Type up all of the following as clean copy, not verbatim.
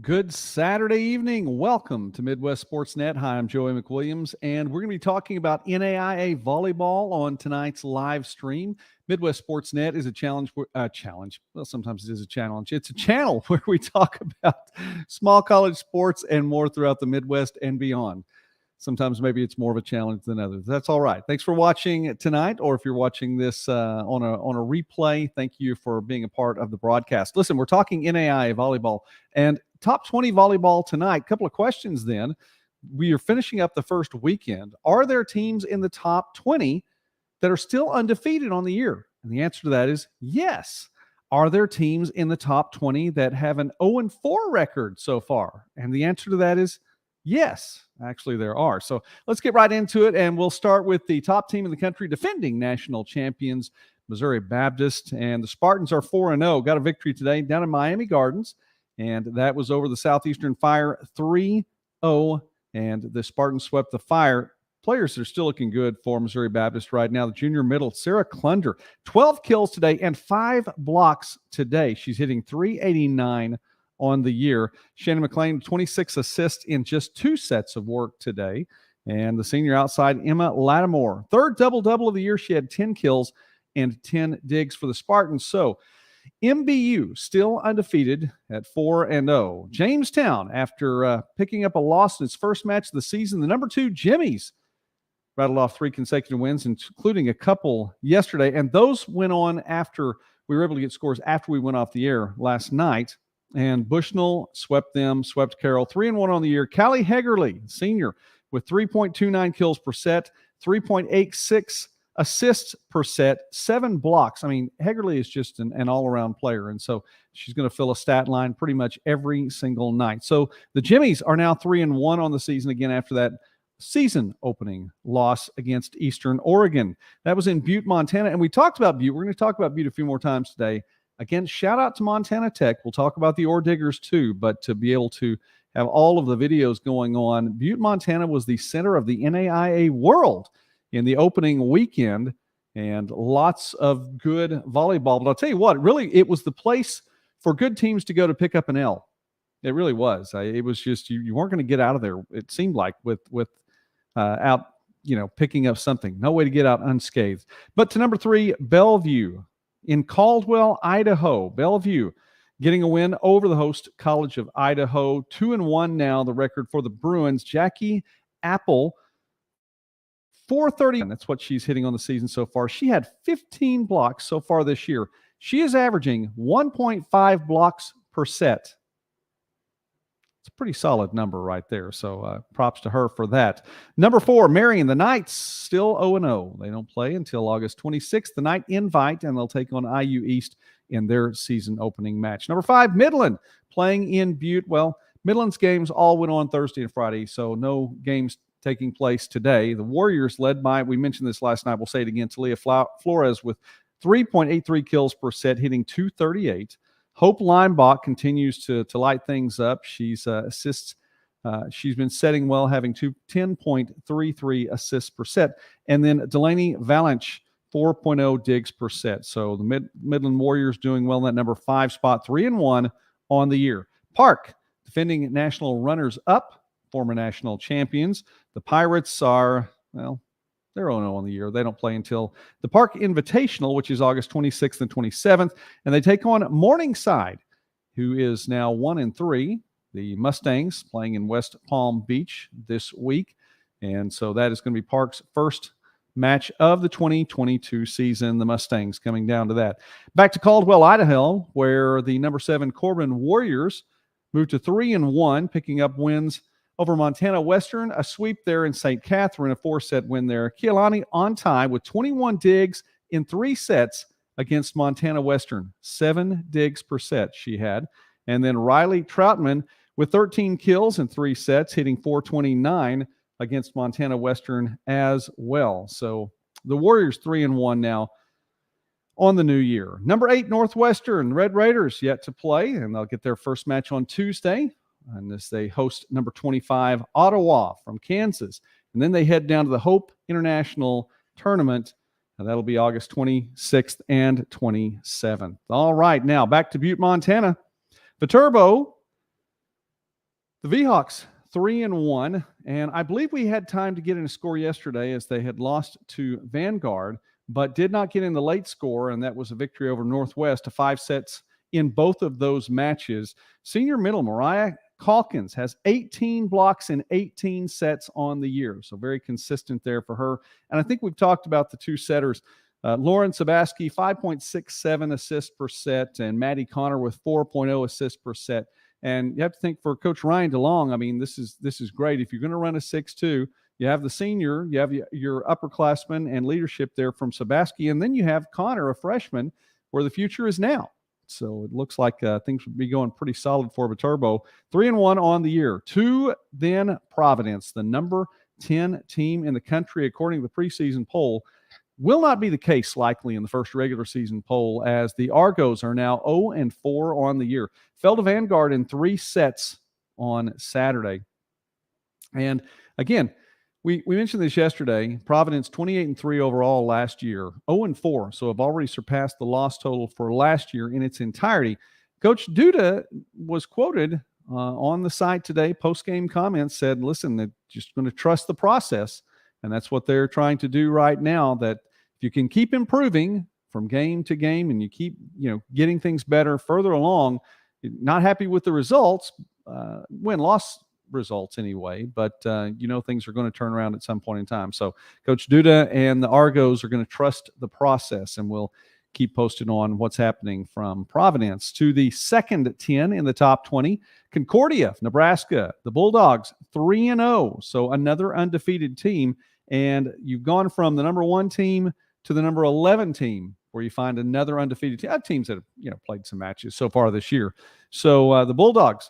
Good Saturday evening. Welcome to Midwest Sports Net. Hi, I'm Joey McWilliams, and we're going to be talking about NAIA volleyball on tonight's live stream. Midwest Sports Net is a challenge. Well, sometimes it is a challenge. It's a channel where we talk about small college sports and more throughout the Midwest and beyond. Sometimes maybe it's more of a challenge than others. That's all right. Thanks for watching tonight, or if you're watching this on a replay, thank you for being a part of the broadcast. Listen, we're talking NAIA volleyball and top 20 volleyball tonight. Couple of questions then. We are finishing up the first weekend. Are there teams in the top 20 that are still undefeated on the year? And the answer to that is yes. Are there teams in the top 20 that have an 0-4 record so far? And the answer to that is yes. Actually, there are. So let's get right into it, and we'll start with the top team in the country, defending national champions, Missouri Baptist, and the Spartans are 4-0. Got a victory today down in Miami Gardens, and that was over the Southeastern Fire 3-0, and the Spartans swept the Fire. Players that are still looking good for Missouri Baptist right now. The junior middle, Sarah Klunder, 12 kills today and 5 blocks today. She's hitting .389 on the year. Shannon McLean, 26 assists in just 2 sets of work today. And the senior outside, Emma Lattimore, third double-double of the year. She had 10 kills and 10 digs for the Spartans. So MBU still undefeated at 4-0. Jamestown, after picking up a loss in its first match of the season, the number 2 Jimmies rattled off 3 consecutive wins, including a couple yesterday. And those went on after we were able to get scores after we went off the air last night. And Bushnell swept Carroll. 3-1 on the year. Callie Hegerly, senior, with 3.29 kills per set, 3.86 assists per set, 7 blocks. I mean, Hegerly is just an all-around player, and so she's going to fill a stat line pretty much every single night. So the Jimmies are now 3-1 on the season again after that season opening loss against Eastern Oregon. That was in Butte, Montana, and we talked about Butte. We're going to talk about Butte a few more times today. Again, shout out to Montana Tech. We'll talk about the Ore Diggers too, but to be able to have all of the videos going on, Butte, Montana was the center of the NAIA World in the opening weekend, and lots of good volleyball. But I'll tell you what, really, it was the place for good teams to go to pick up an L. It really was. It was just you weren't going to get out of there, it seemed like, with out picking up something. No way to get out unscathed. But to number 3, Bellevue. In Caldwell, Idaho, Bellevue getting a win over the host College of Idaho. 2-1 now, the record for the Bruins. Jackie Apple, 430. That's what she's hitting on the season so far. She had 15 blocks so far this year. She is averaging 1.5 blocks per set. It's a pretty solid number right there, so props to her for that. Number 4, Marion, the Knights, still 0-0. They don't play until August 26th. The Knight invite, and they'll take on IU East in their season opening match. Number 5, Midland, playing in Butte. Well, Midland's games all went on Thursday and Friday, so no games taking place today. The Warriors, led by, we mentioned this last night, we'll say it again, Talia Flores with 3.83 kills per set, hitting .238. Hope Leinbach continues to light things up. She's assists. She's been setting well, having 10.33 assists per set. And then Delaney Valanche, 4.0 digs per set. So the Midland Warriors doing well in that number 5 spot, 3-1 on the year. Park, defending national runners-up, former national champions. The Pirates are, well, they're 0-0 on the year. They don't play until the Park Invitational, which is August 26th and 27th. And they take on Morningside, who is now 1-3. The Mustangs playing in West Palm Beach this week. And so that is going to be Park's first match of the 2022 season. The Mustangs coming down to that. Back to Caldwell, Idaho, where the number 7 Corbin Warriors moved to 3-1, picking up wins over Montana Western, a sweep there in St. Catherine, a 4-set win there. Kealani on tie with 21 digs in 3 sets against Montana Western. 7 digs per set she had. And then Riley Troutman with 13 kills in 3 sets, hitting .429 against Montana Western as well. So the Warriors 3-1 now on the new year. Number 8, Northwestern. Red Raiders yet to play, and they'll get their first match on Tuesday. And as they host number 25, Ottawa from Kansas. And then they head down to the Hope International Tournament. And that'll be August 26th and 27th. All right, now back to Butte, Montana. Viterbo The Vhawks 3-1, and I believe we had time to get in a score yesterday as they had lost to Vanguard, but did not get in the late score, and that was a victory over Northwest to 5 sets in both of those matches. Senior middle Mariah Calkins has 18 blocks in 18 sets on the year, so very consistent there for her. And I think we've talked about the two setters. Lauren Sabaski, 5.67 assists per set, and Maddie Connor with 4.0 assists per set. And you have to think for Coach Ryan DeLong, I mean, this is great. If you're going to run a 6-2, you have the senior, you have your upperclassmen and leadership there from Sabaski, and then you have Connor, a freshman, where the future is now. So it looks like things would be going pretty solid for Viterbo. 3-1 on the year. 2 then Providence, the number 10 team in the country according to the preseason poll. Will not be the case likely in the first regular season poll, as the Argos are now 0-4 on the year. Fell to Vanguard in 3 sets on Saturday. And again, we mentioned this yesterday. Providence 28-3 overall last year, 0-4. So have already surpassed the loss total for last year in its entirety. Coach Duda was quoted on the site today, post-game comments, said, listen, they're just going to trust the process. And that's what they're trying to do right now, that if you can keep improving from game to game and you keep, getting things better further along, not happy with the results, win-loss results anyway, but things are going to turn around at some point in time. So Coach Duda and the Argos are going to trust the process, and we'll keep posted on what's happening from Providence. To the second 10 in the top 20, Concordia, Nebraska, the Bulldogs 3-0, so another undefeated team. And you've gone from the number 1 team to the number 11 team, where you find another undefeated team. Teams that have played some matches so far this year. So the Bulldogs,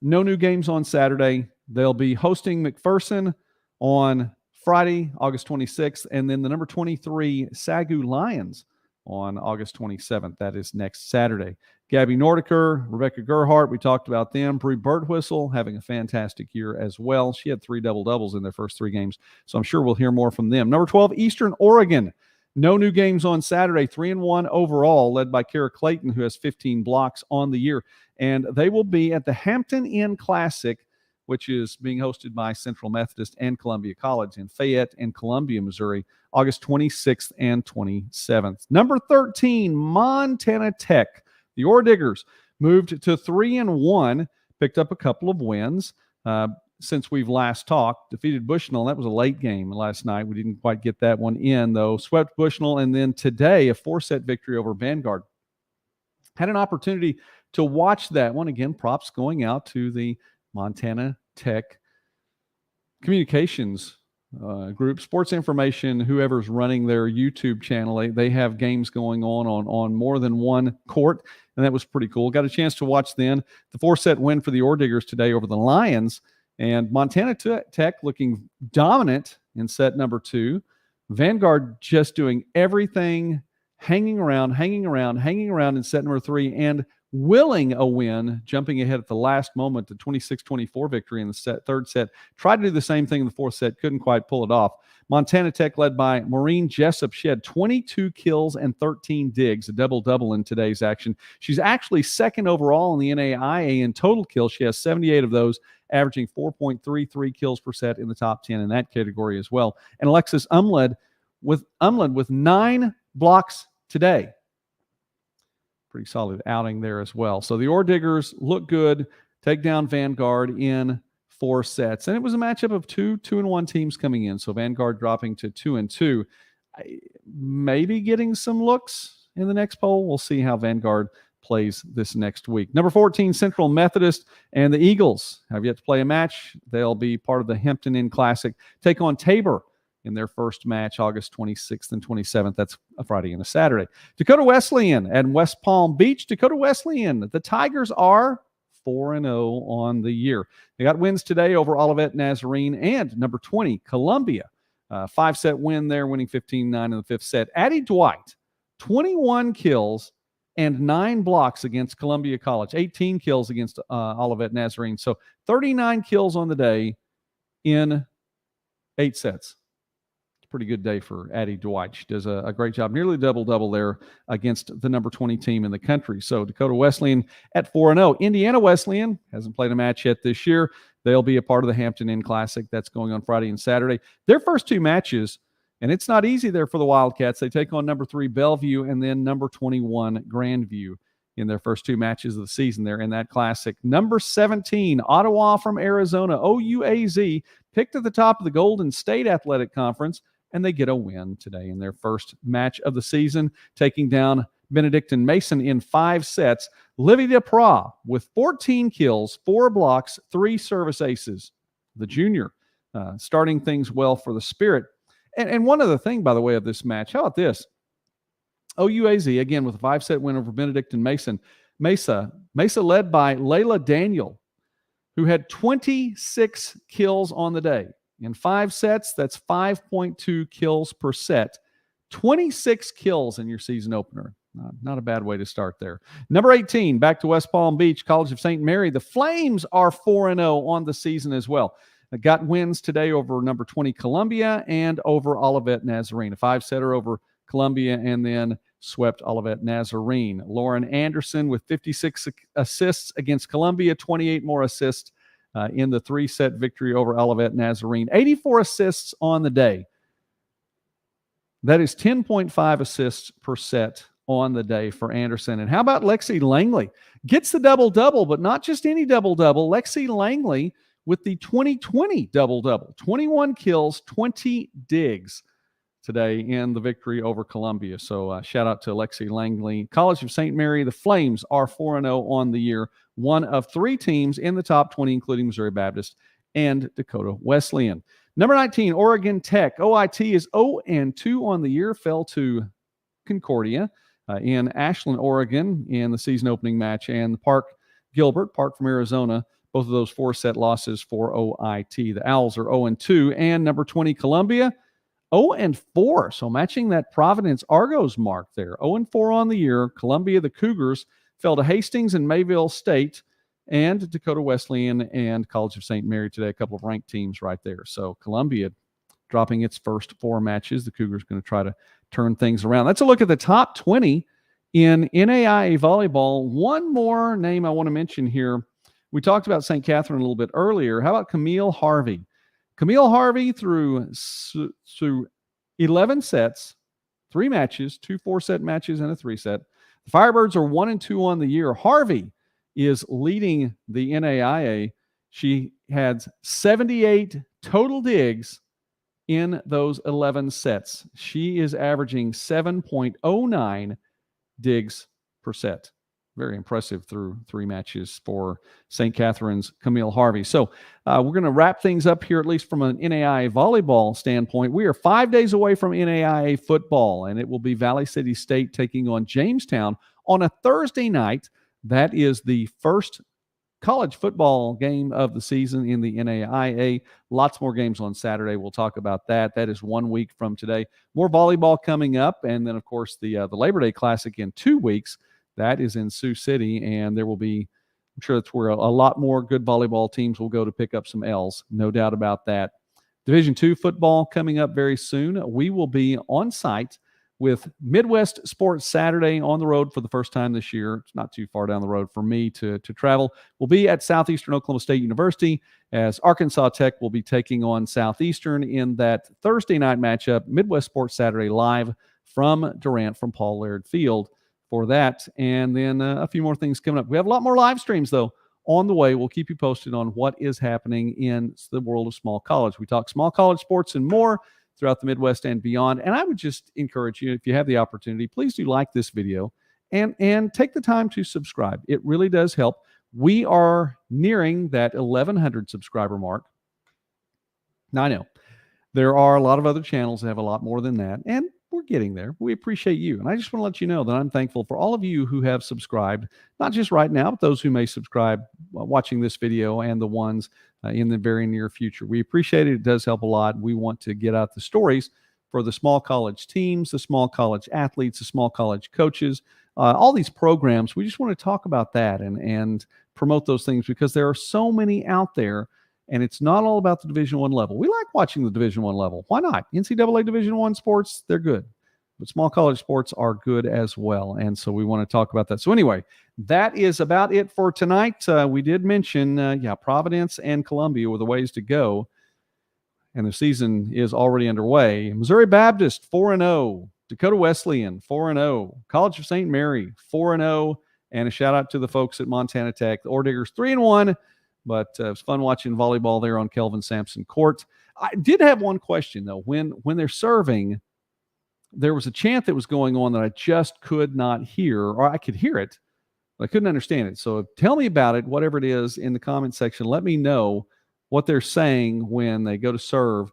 no new games on Saturday. They'll be hosting McPherson on Friday, August 26th, and then the number 23 Sagu Lions on August 27th. That is next Saturday. Gabby Nordiker, Rebecca Gerhart, we talked about them. Bree Birdwhistle having a fantastic year as well. She had 3 double-doubles in their first 3 games, so I'm sure we'll hear more from them. Number 12, Eastern Oregon. No new games on Saturday, 3-1 overall, led by Kara Clayton, who has 15 blocks on the year. And they will be at the Hampton Inn Classic, which is being hosted by Central Methodist and Columbia College in Fayette and Columbia, Missouri, August 26th and 27th. Number 13, Montana Tech. The Ore Diggers moved to 3-1, picked up a couple of wins since we've last talked. Defeated Bushnell. That was a late game last night. We didn't quite get that one in, though. Swept Bushnell, and then today a 4-set victory over Vanguard. Had an opportunity to watch that one. Again, props going out to the Montana Tech communications group, sports information, whoever's running their YouTube channel. They have games going on more than one court, and that was pretty cool. Got a chance to watch then the 4-set win for the Ore Diggers today over the Lions, and Montana Tech looking dominant in set number 2. Vanguard just doing everything, hanging around in set number 3, and willing a win, jumping ahead at the last moment, the 26-24 victory in the third set. Tried to do the same thing in the 4th set, couldn't quite pull it off. Montana Tech led by Maureen Jessup. She had 22 kills and 13 digs, a double-double in today's action. She's actually second overall in the NAIA in total kills. She has 78 of those, averaging 4.33 kills per set in the top 10 in that category as well. And Alexis Umled with 9 blocks today. Pretty solid outing there as well. So the Ore Diggers look good, take down Vanguard in 4 sets. And it was a matchup of 2-1 teams coming in. So Vanguard dropping to 2-2. Maybe getting some looks in the next poll. We'll see how Vanguard plays this next week. Number 14, Central Methodist, and the Eagles have yet to play a match. They'll be part of the Hampton Inn Classic. Take on Tabor in their first match, August 26th and 27th. That's a Friday and a Saturday. Dakota Wesleyan and West Palm Beach. Dakota Wesleyan, the Tigers are 4-0 on the year. They got wins today over Olivet Nazarene and number 20, Columbia. 5-set win there, winning 15-9 in the 5th set. Addie Dwight, 21 kills and 9 blocks against Columbia College. 18 kills against Olivet Nazarene. So 39 kills on the day in 8 sets. Pretty good day for Addie Dwight. She does a great job, nearly double-double there against the number 20 team in the country. So Dakota Wesleyan at 4-0. Indiana Wesleyan hasn't played a match yet this year. They'll be a part of the Hampton Inn Classic. That's going on Friday and Saturday. Their first two matches, and it's not easy there for the Wildcats. They take on number 3 Bellevue and then number 21 Grandview in their first two matches of the season there in that Classic. Number 17, Ottawa from Arizona, OUAZ, picked at the top of the Golden State Athletic Conference, and they get a win today in their first match of the season, taking down Benedictine Mason in 5 sets. Livy DePra with 14 kills, 4 blocks, 3 service aces. The junior starting things well for the Spirit. And one other thing, by the way, of this match, how about this? OUAZ, again, with a 5-set win over Benedictine Mesa led by Layla Daniel, who had 26 kills on the day. In 5 sets, that's 5.2 kills per set. 26 kills in your season opener. Not a bad way to start there. Number 18, back to West Palm Beach, College of St. Mary. The Flames are 4-0 on the season as well. Got wins today over number 20 Columbia and over Olivet Nazarene. A 5-setter over Columbia and then swept Olivet Nazarene. Lauren Anderson with 56 assists against Columbia, 28 more assists in the 3-set victory over Olivet Nazarene. 84 assists on the day. That is 10.5 assists per set on the day for Anderson. And how about Lexi Langley? Gets the double-double, but not just any double-double. Lexi Langley with the 2020 double-double. 21 kills, 20 digs today in the victory over Columbia. So shout out to Lexi Langley. College of St. Mary, the Flames are 4-0 on the year. One of 3 teams in the top 20, including Missouri Baptist and Dakota Wesleyan. Number 19, Oregon Tech. OIT is 0-2 on the year, fell to Concordia in Ashland, Oregon in the season opening match. And Park from Arizona, both of those 4-set losses for OIT. The Owls are 0-2. And number 20, Columbia, 0-4. So matching that Providence Argos mark there. 0-4 on the year. Columbia, the Cougars, fell to Hastings and Mayville State, and Dakota Wesleyan and College of St. Mary today, a couple of ranked teams right there. So Columbia dropping its first 4 matches. The Cougars going to try to turn things around. Let's look at the top 20 in NAIA volleyball. One more name I want to mention here. We talked about St. Catherine a little bit earlier. How about Camille Harvey? Camille Harvey through 11 sets, 3 matches, 2 4-set matches and a 3-set. The Firebirds are 1-2 on the year. Harvey is leading the NAIA. She had 78 total digs in those 11 sets. She is averaging 7.09 digs per set. Very impressive through 3 matches for St. Catherine's Camille Harvey. So we're going to wrap things up here, at least from an NAIA volleyball standpoint. We are 5 days away from NAIA football, and it will be Valley City State taking on Jamestown on a Thursday night. That is the first college football game of the season in the NAIA. Lots more games on Saturday. We'll talk about that. That is 1 week from today. More volleyball coming up, and then, of course, the Labor Day Classic in 2 weeks. That is in Sioux City, and there will be, I'm sure that's where a lot more good volleyball teams will go to pick up some L's. No doubt about that. Division II football coming up very soon. We will be on site with Midwest Sports Saturday on the road for the first time this year. It's not too far down the road for me to travel. We'll be at Southeastern Oklahoma State University as Arkansas Tech will be taking on Southeastern in that Thursday night matchup. Midwest Sports Saturday live from Durant, from Paul Laird Field for that. And then a few more things coming up. We have a lot more live streams, though, on the way. We'll keep you posted on what is happening in the world of small college. We talk small college sports and more throughout the Midwest and beyond. And I would just encourage you, if you have the opportunity, please do like this video and take the time to subscribe. It really does help. We are nearing that 1,100 subscriber mark. Now, I know there are a lot of other channels that have a lot more than that, and we're getting there. We appreciate you. And I just want to let you know that I'm thankful for all of you who have subscribed, not just right now, but those who may subscribe watching this video and the ones in the very near future. We appreciate it. It does help a lot. We want to get out the stories for the small college teams, the small college athletes, the small college coaches, all these programs. We just want to talk about that and promote those things because there are so many out there And it's not all about the Division I level. We like watching the Division I level. Why not? NCAA Division I sports, they're good. But small college sports are good as well. And so we want to talk about that. So anyway, that is about it for tonight. We did mention, Providence and Columbia were the ways to go. And the season is already underway. Missouri Baptist, 4-0. Dakota Wesleyan, 4-0. College of St. Mary, 4-0. And a shout-out to the folks at Montana Tech. The Orediggers, 3-1. But it was fun watching volleyball there on Kelvin Sampson Court. I did have one question, though. When they're serving, there was a chant that was going on that I just could not hear, or I could hear it, but I couldn't understand it. So tell me about it, whatever it is, in the comment section. Let me know what they're saying when they go to serve,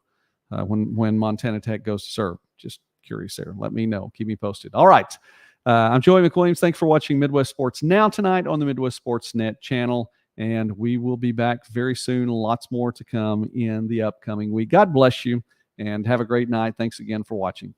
when Montana Tech goes to serve. Just curious there. Let me know. Keep me posted. All right. I'm Joey McWilliams. Thanks for watching Midwest Sports Now tonight on the Midwest Sports Net channel. And we will be back very soon. Lots more to come in the upcoming week. God bless you and have a great night. Thanks again for watching.